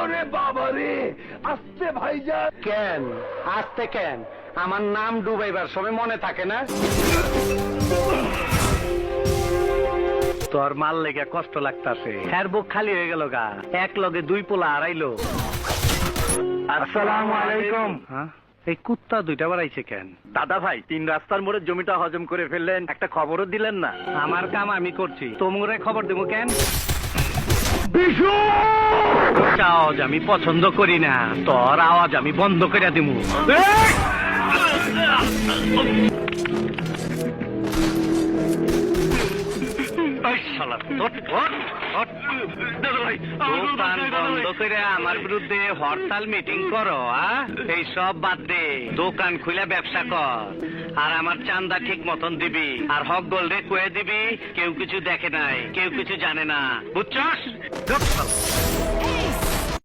ওরে বাবা রে, আস্তে ভাইজান। কেন আসতে কেন? আমার নাম ডুবাইবার সময় মনে থাকে না? তোর মাল লেগে কষ্ট লাগতাছে, হ্যার বুক খালি হয়ে গেল গা, এক লগে দুই পোলা হারাইলো। আসসালামু আলাইকুম। হ্যাঁ, এই কুত্তা দুইটা বাড়াইছে কেন? দাদা ভাই, 3 রাস্তার মোড়ে জমিটা হজম করে ফেললেন, একটা খবরও দিলেন না। আমার কাম আমি করছি, তোমরে খবর দেবো কেন? আওয়াজ আমি পছন্দ করি না, তোর আওয়াজ আমি বন্ধ করে দিব। আমার বিরুদ্ধে হরতাল মিটিং করো? এই সব বাদ দে, দোকান খুলে ব্যবসা কর, আর আমার চান্দা ঠিক মতন দিবি, আর হক গোল্ডে কয়ে দিবি কেউ কিছু দেখে নাই, কেউ কিছু জানে না, বুঝছস?